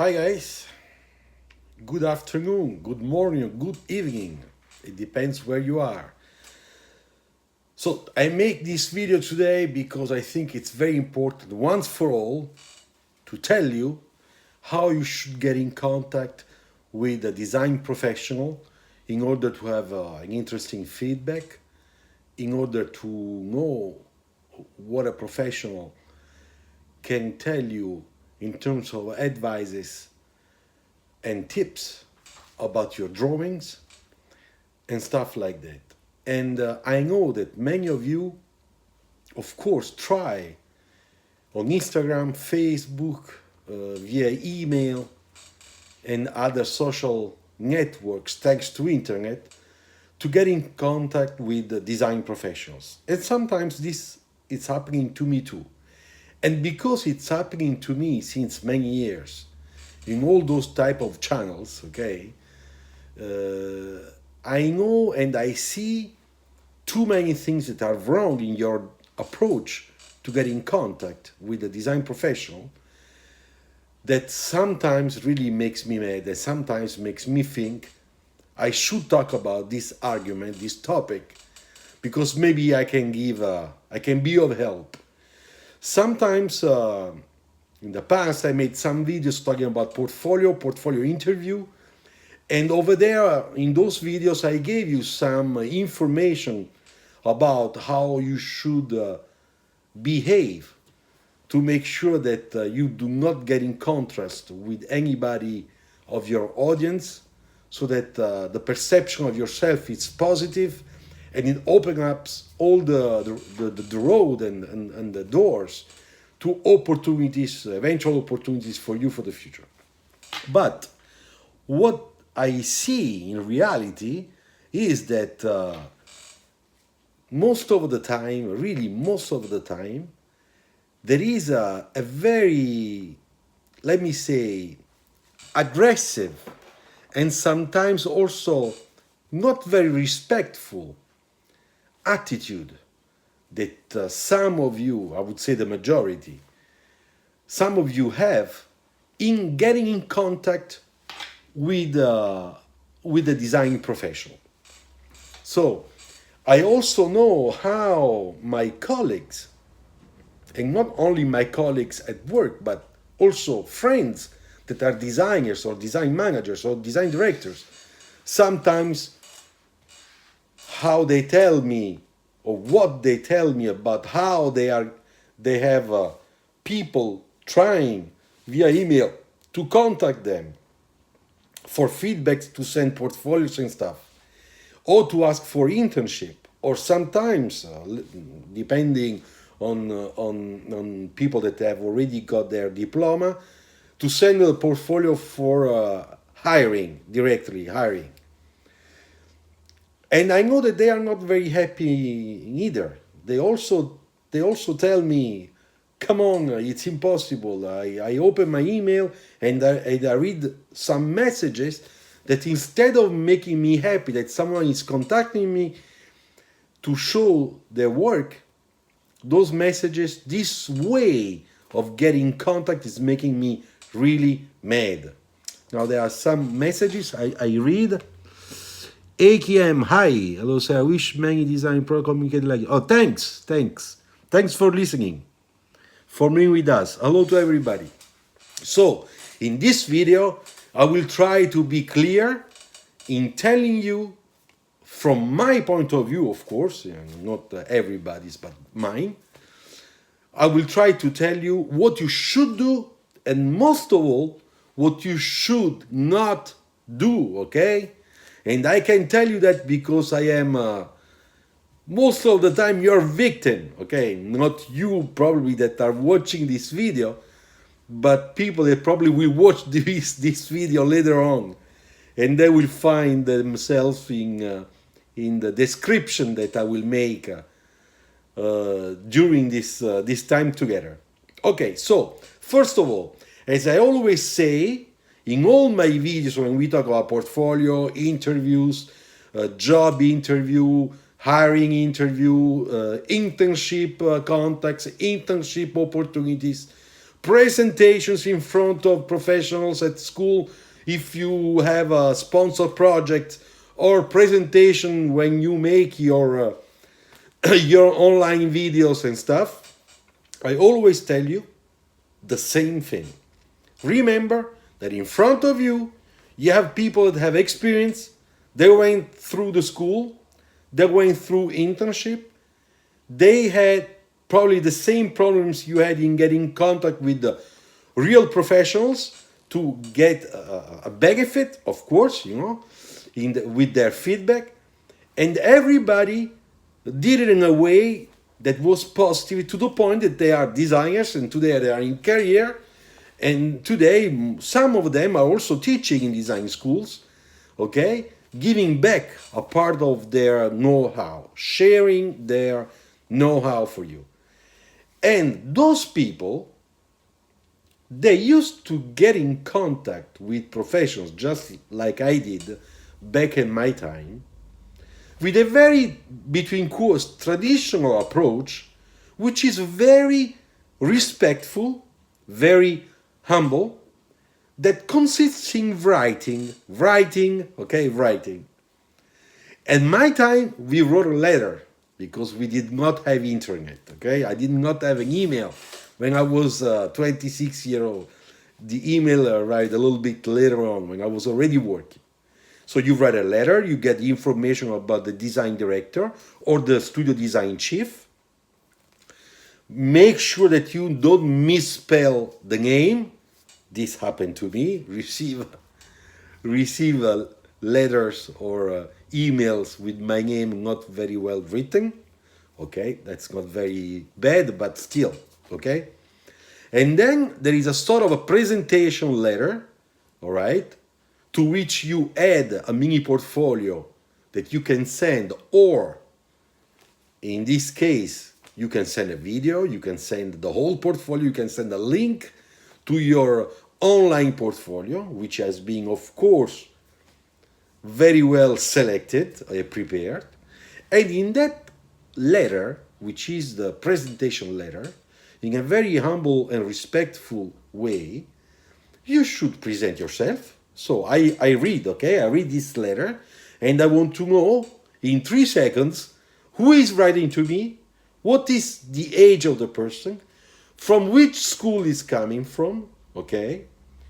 Hi guys, good afternoon, good morning, good evening. It depends where you are. So I make this video today because I think it's very important once for all to tell you how you should get in contact with a design professional in order to have an interesting feedback, in order to know what a professional can tell you in terms of advices and tips about your drawings and stuff like that. And I know that many of you, of course, try on Instagram, Facebook, via email, and other social networks, thanks to internet, to get in contact with the design professionals. And sometimes this is happening to me too. And because it's happening to me since many years, in all those type of channels, okay, I know and I see too many things that are wrong in your approach to get in contact with a design professional that sometimes really makes me mad and sometimes makes me think I should talk about this argument, this topic, because maybe I can be of help. Sometimes in the past I made some videos talking about portfolio interview, and over there in those videos I gave you some information about how you should behave to make sure that you do not get in contrast with anybody of your audience, so that the perception of yourself is positive and it opens up all the road and the doors to opportunities, eventual opportunities for you for the future. But what I see in reality is that most of the time, really most of the time, there is a very, let me say, aggressive and sometimes also not very respectful attitude that some of you, I would say the majority, some of you have in getting in contact with the design professional. So I also know how my colleagues, and not only my colleagues at work, but also friends that are designers or design managers or design directors, sometimes how they tell me or what they tell me about how they have people trying via email to contact them for feedbacks, to send portfolios and stuff, or to ask for internship, or sometimes depending on people that have already got their diploma, to send a portfolio for directly hiring. And I know that they are not very happy either. They also tell me, come on, it's impossible. I open my email and I read some messages that instead of making me happy that someone is contacting me to show their work, those messages, this way of getting in contact is making me really mad. Now there are some messages I read. AKM, hi. Hello, sir. I wish many design pro communicate like you. Oh, thanks. Thanks for listening. For being with us. Hello to everybody. So, in this video, I will try to be clear in telling you, from my point of view, of course, not everybody's, but mine, I will try to tell you what you should do, and most of all, what you should not do, okay? And I can tell you that because I am, most of the time, your victim, okay? Not you probably that are watching this video, but people that probably will watch this video later on, and they will find themselves in the description that I will make during this time together. Okay, so first of all, as I always say in all my videos when we talk about portfolio, interviews, job interview, hiring interview, internship contacts, internship opportunities, presentations in front of professionals at school if you have a sponsored project, or presentation when you make your your online videos and stuff, I always tell you the same thing. Remember that in front of you, you have people that have experience. They went through the school, they went through internship, they had probably the same problems you had in getting in contact with the real professionals to get a benefit, of course, with their feedback. And everybody did it in a way that was positive, to the point that they are designers and today they are in career. And today, some of them are also teaching in design schools, okay? Giving back a part of their know-how, sharing their know-how for you. And those people, they used to get in contact with professionals, just like I did back in my time, with a very, between quotes, traditional approach, which is very respectful, very humble, that consists in writing. At my time, we wrote a letter because we did not have internet, okay? I did not have an email when I was 26 years old. The email arrived a little bit later on when I was already working. So you write a letter, you get information about the design director or the studio design chief. Make sure that you don't misspell the name. This happened to me. Receive letters or emails with my name not very well written. Okay, that's not very bad, but still, okay? And then there is a sort of a presentation letter, all right, to which you add a mini portfolio that you can send, or in this case, you can send a video, you can send the whole portfolio, you can send a link to your online portfolio, which has been, of course, very well selected, prepared. And in that letter, which is the presentation letter, in a very humble and respectful way, you should present yourself. So I read, okay? I read this letter, and I want to know in 3 seconds who is writing to me, what is the age of the person, from which school is coming from, okay?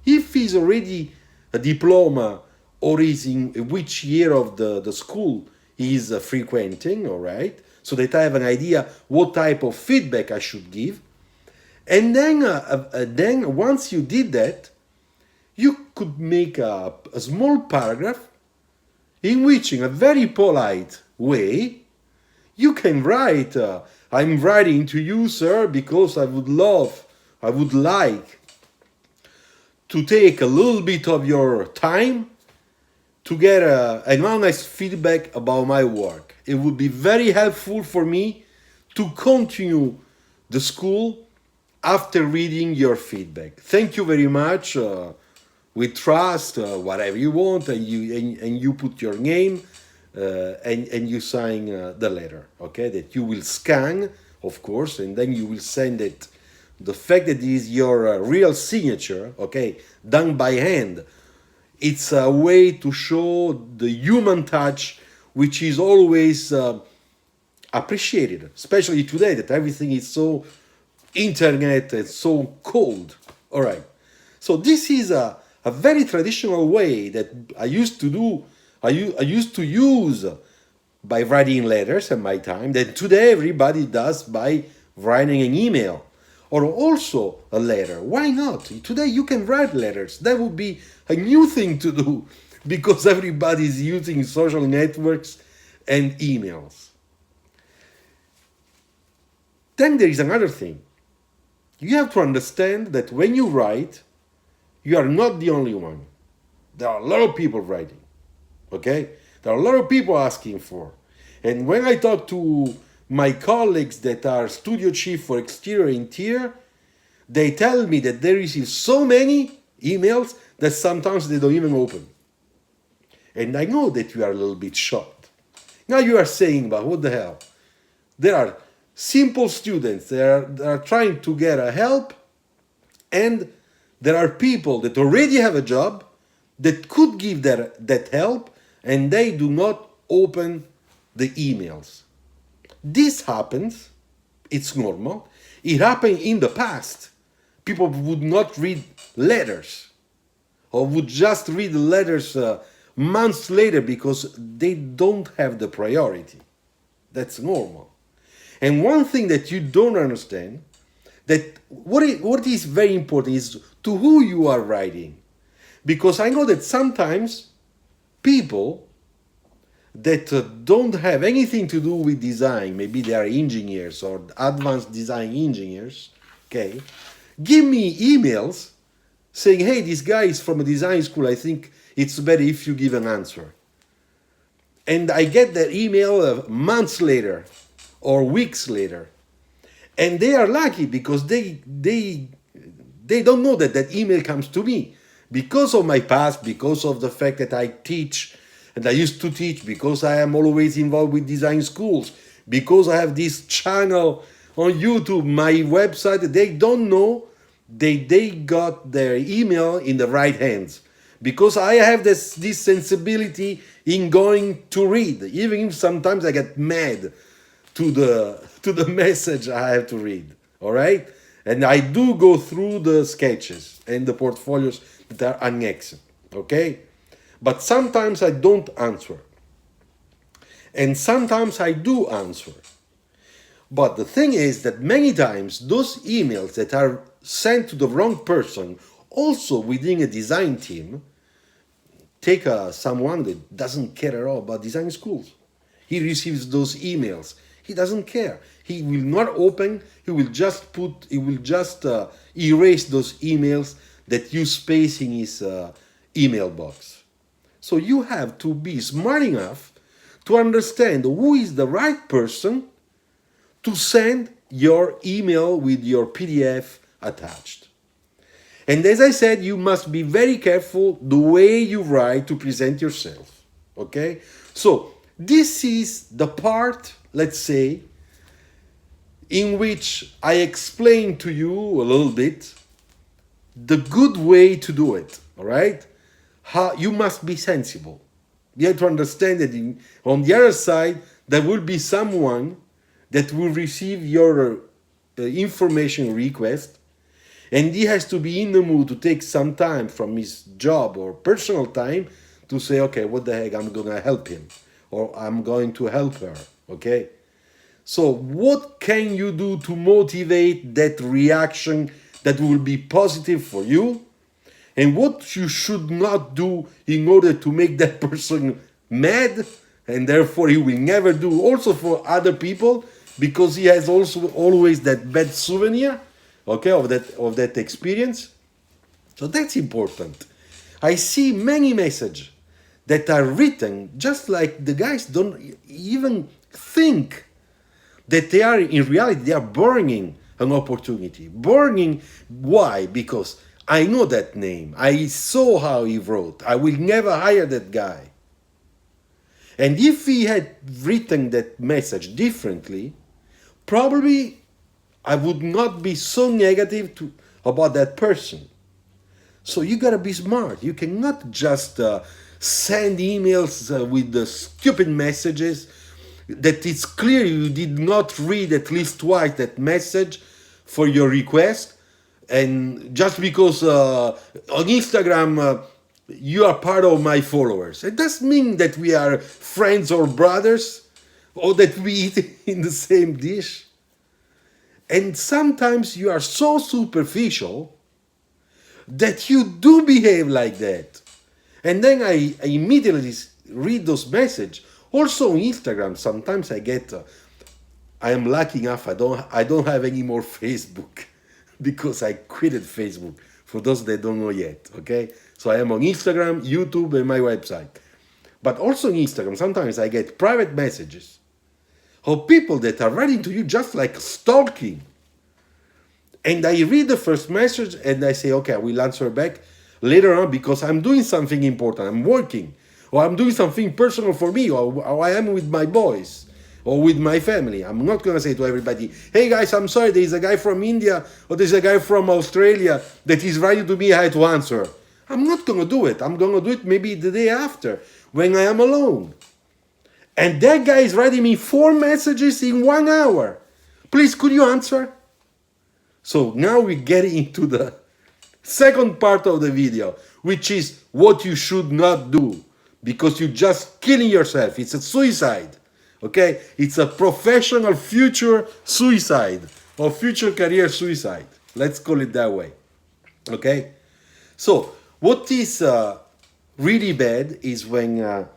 If he's already a diploma or is in which year of the school he is frequenting, all right? So that I have an idea what type of feedback I should give. And then once you did that, you could make a small paragraph in which, in a very polite way, you can write, I'm writing to you, sir, because I would like to take a little bit of your time to get an honest feedback about my work. It would be very helpful for me to continue the school after reading your feedback. Thank you very much. We trust, whatever you want, and you put your name and you sign the letter, okay? That you will scan, of course, and then you will send it. The fact that it is your real signature, okay, done by hand, it's a way to show the human touch, which is always appreciated, especially today that everything is so internet and so cold. All right. So this is a very traditional way that I used to do. I used to use by writing letters at my time, that today everybody does by writing an email or also a letter. Why not? Today you can write letters. That would be a new thing to do because everybody is using social networks and emails. Then there is another thing. You have to understand that when you write, you are not the only one. There are a lot of people writing, okay? There are a lot of people asking for. And when I talk to my colleagues that are studio chief for exterior and interior, they tell me that they receive so many emails that sometimes they don't even open. And I know that you are a little bit shocked. Now you are saying, but what the hell? There are simple students that are trying to get a help, And there are people that already have a job that could give that help, and they do not open the emails. This happens, it's normal. It happened in the past. People would not read letters, or would just read the letters months later because they don't have the priority. That's normal. And one thing that you don't understand, that what is very important is to who you are writing. Because I know that sometimes people that don't have anything to do with design, maybe they are engineers or advanced design engineers, okay, give me emails saying, hey, this guy is from a design school, I think it's better if you give an answer. And I get that email months later or weeks later. And they are lucky because they don't know that email comes to me. Because of my past, because of the fact that I teach, and I used to teach, because I am always involved with design schools, because I have this channel on YouTube, my website, they don't know they got their email in the right hands. Because I have this sensibility in going to read, even if sometimes I get mad to the message I have to read. All right? And I do go through the sketches and the portfolios that are annexed. Okay? But sometimes I don't answer. And sometimes I do answer. But the thing is that many times those emails that are sent to the wrong person, also within a design team, take someone that doesn't care at all about design schools. He receives those emails. He doesn't care. He will not open. He will just erase those emails that you space in his email box. So you have to be smart enough to understand who is the right person to send your email with your PDF attached. And as I said, you must be very careful the way you write to present yourself. Okay? So this is the part, let's say, in which I explain to you a little bit the good way to do it. All right? How you must be sensible. You have to understand that on the other side, there will be someone that will receive your information request, and he has to be in the mood to take some time from his job or personal time to say, okay, what the heck, I'm going to help him, or I'm going to help her, okay? So what can you do to motivate that reaction that will be positive for you? And what you should not do in order to make that person mad, and therefore he will never do also for other people, because he has also always that bad souvenir, okay, of that experience. So that's important. I see many messages that are written just like the guys don't even think that they are, in reality, they are burning an opportunity. Burning, why? Because I know that name. I saw how he wrote. I will never hire that guy. And if he had written that message differently, probably I would not be so negative about that person. So you gotta be smart. You cannot just send emails with the stupid messages that it's clear you did not read at least twice that message for your request. And just because on Instagram you are part of my followers, it doesn't mean that we are friends or brothers, or that we eat in the same dish. And sometimes you are so superficial that you do behave like that. And then I immediately read those messages. Also on Instagram, sometimes I get, I am lucky enough, I don't have any more Facebook because I quitted Facebook, for those that don't know yet, okay? So I am on Instagram, YouTube, and my website. But also on Instagram, sometimes I get private messages of people that are writing to you just like stalking. And I read the first message and I say, okay, I will answer back later on because I'm doing something important. I'm working, or I'm doing something personal for me, or I am with my boys. or with my family. I'm not going to say to everybody, hey guys, I'm sorry, there's a guy from India or there's a guy from Australia that is writing to me, I had to answer. I'm not going to do it. I'm going to do it maybe the day after when I am alone. And that guy is writing me 4 messages in 1 hour. Please, could you answer? So now we get into the second part of the video, which is what you should not do, because you're just killing yourself. It's a suicide, okay? It's a professional future suicide or future career suicide. Let's call it that way, okay? So what is really bad is when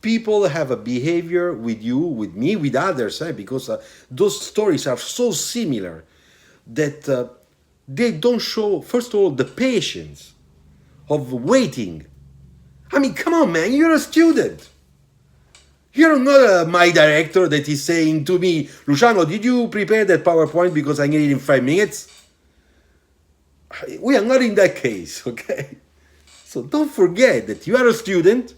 people have a behavior with you, with me, with others, because those stories are so similar that they don't show, first of all, the patience of waiting. I mean, come on, man, you're a student. You're not my director that is saying to me, Luciano, did you prepare that PowerPoint because I need it in 5 minutes? We are not in that case, okay? So don't forget that you are a student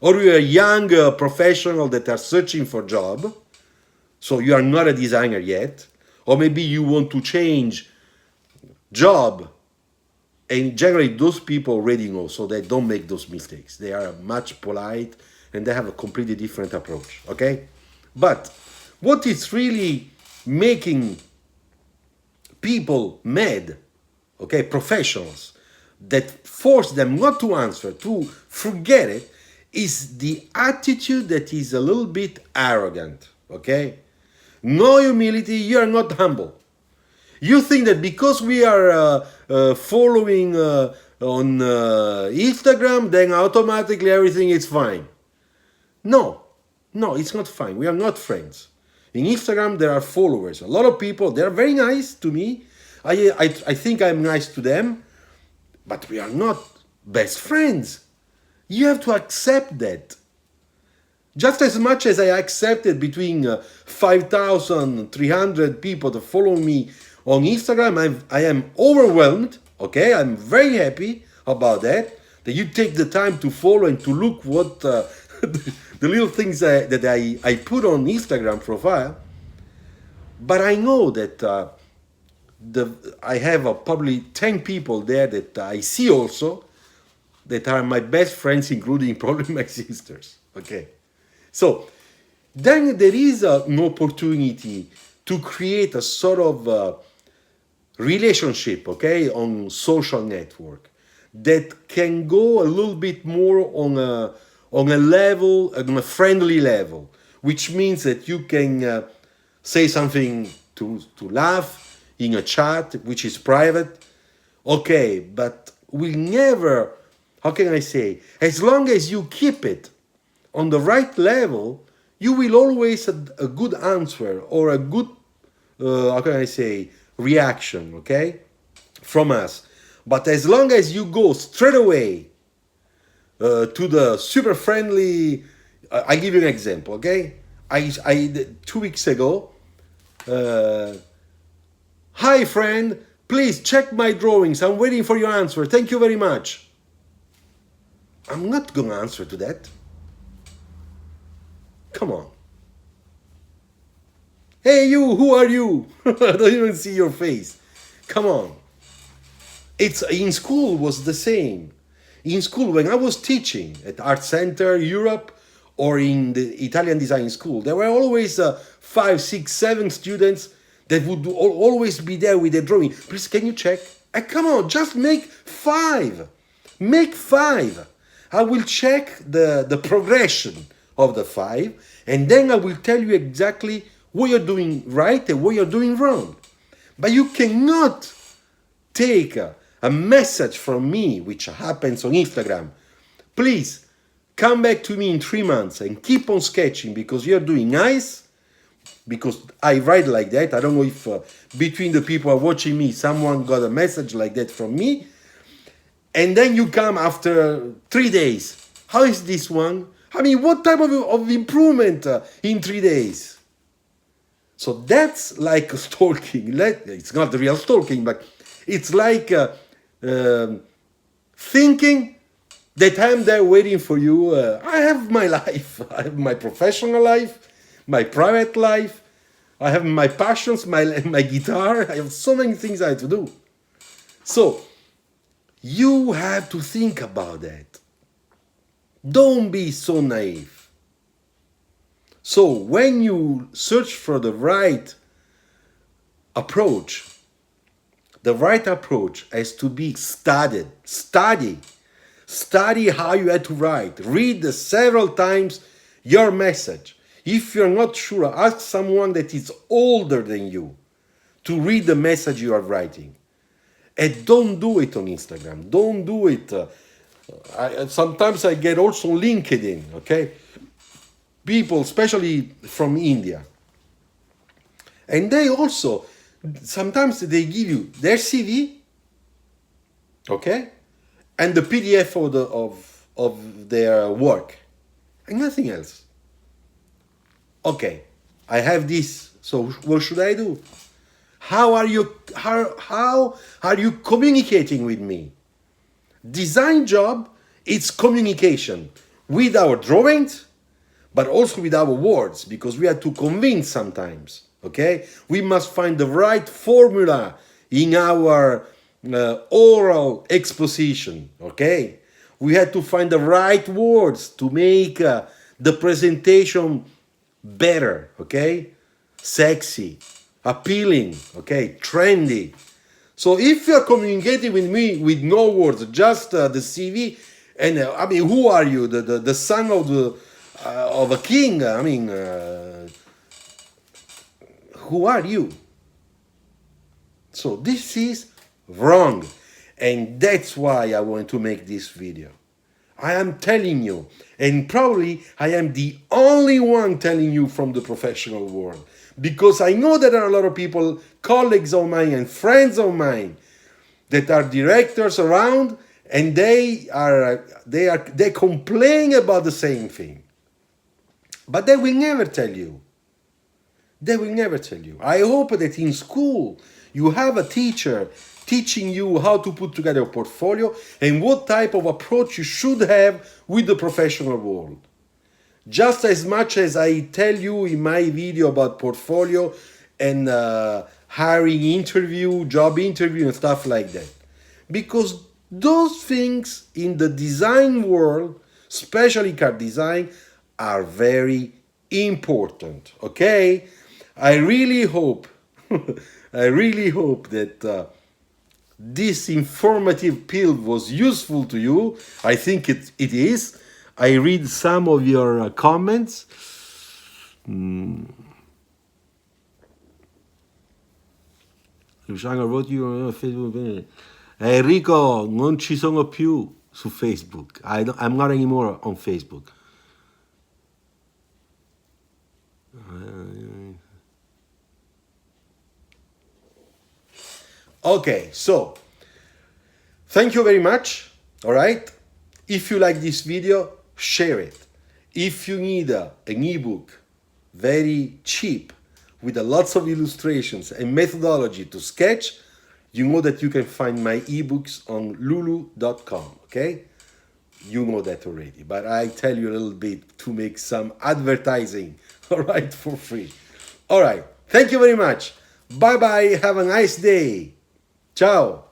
or you are a young professional that are searching for a job, so you are not a designer yet, or maybe you want to change job, and generally those people already know, so they don't make those mistakes. They are much polite and they have a completely different approach, okay? But what is really making people mad, okay, professionals, that force them not to answer, to forget it, is the attitude that is a little bit arrogant, okay? No humility, you are not humble. You think that because we are following on Instagram, then automatically everything is fine. No, it's not fine. We are not friends. In Instagram, there are followers. A lot of people, they are very nice to me. I think I'm nice to them, but we are not best friends. You have to accept that. Just as much as I accepted between 5,300 people that follow me on Instagram, I am overwhelmed, okay? I'm very happy about that you take the time to follow and to look what the little things that I put on Instagram profile. But I know that I have probably 10 people there that I see also that are my best friends, including probably my sisters, okay? So then there is an opportunity to create a sort of relationship, okay, on social network that can go a little bit more on a level, on a friendly level, which means that you can say something to laugh in a chat, which is private, okay, but we never, how can I say, as long as you keep it on the right level, you will always have a good answer or a good, how can I say, reaction, okay, from us. But as long as you go straight away to the super friendly, I give you an example, okay? I 2 weeks ago, hi friend, please check my drawings. I'm waiting for your answer. Thank you very much. I'm not gonna answer to that. Come on. Hey you, who are you? I don't even see your face. Come on. It's in school was the same. In school, when I was teaching at Art Center Europe or in the Italian design school, there were always 5, 6, 7 students that would always be there with a drawing. Please, can you check? Come on, just make 5. Make 5. I will check the progression of the 5, and then I will tell you exactly what you're doing right and what you're doing wrong. But you cannot take a message from me, which happens on Instagram. Please come back to me in 3 months and keep on sketching because you're doing nice. Because I write like that. I don't know if between the people who are watching me, someone got a message like that from me. And then you come after 3 days. How is this one? I mean, what type of improvement in 3 days? So that's like stalking. It's not the real stalking, but it's like thinking that I'm there waiting for you. I have my life. I have my professional life. my private life. I have my passions, my guitar. I have so many things I have to do. So you have to think about that. Don't be so naive. So when you search for the right approach, the right approach has to be studied. Study how you have to write. Read several times your message. If you're not sure, ask someone that is older than you to read the message you are writing. And don't do it on Instagram. Don't do it. Sometimes I get also LinkedIn, okay? People, especially from India. And they also, sometimes they give you their CV, okay? And the PDF of their work. And nothing else. Okay, I have this, so what should I do? How are you communicating with me? Design job, it's communication with our drawings, but also with our words, because we have to convince sometimes, okay? We must find the right formula in our oral exposition, okay? We have to find the right words to make the presentation better, okay? Sexy, appealing, okay? Trendy. So if you're communicating with me with no words, just the CV, and I mean, who are you? The son of a king? I mean, who are you? So this is wrong, and that's why I want to make this video. I am telling you, and probably I am the only one telling you from the professional world, because I know there are a lot of people, colleagues of mine and friends of mine, that are directors around, and they complain about the same thing, but they will never tell you. They will never tell you. I hope that in school you have a teacher teaching you how to put together a portfolio and what type of approach you should have with the professional world. Just as much as I tell you in my video about portfolio and hiring interview, job interview and stuff like that. Because those things in the design world, especially car design, are very important, okay? I really hope, I really hope that this informative pill was useful to you. I think it is. I read some of your comments. Luciano wrote you on Facebook. Enrico, non ci sono più su Facebook. I'm not anymore on Facebook. Okay, so thank you very much. All right. If you like this video, share it. If you need an ebook very cheap with lots of illustrations and methodology to sketch, you know that you can find my ebooks on lulu.com, okay? You know that already, but I tell you a little bit to make some advertising, all right, for free. All right, thank you very much. Bye-bye, have a nice day. Ciao.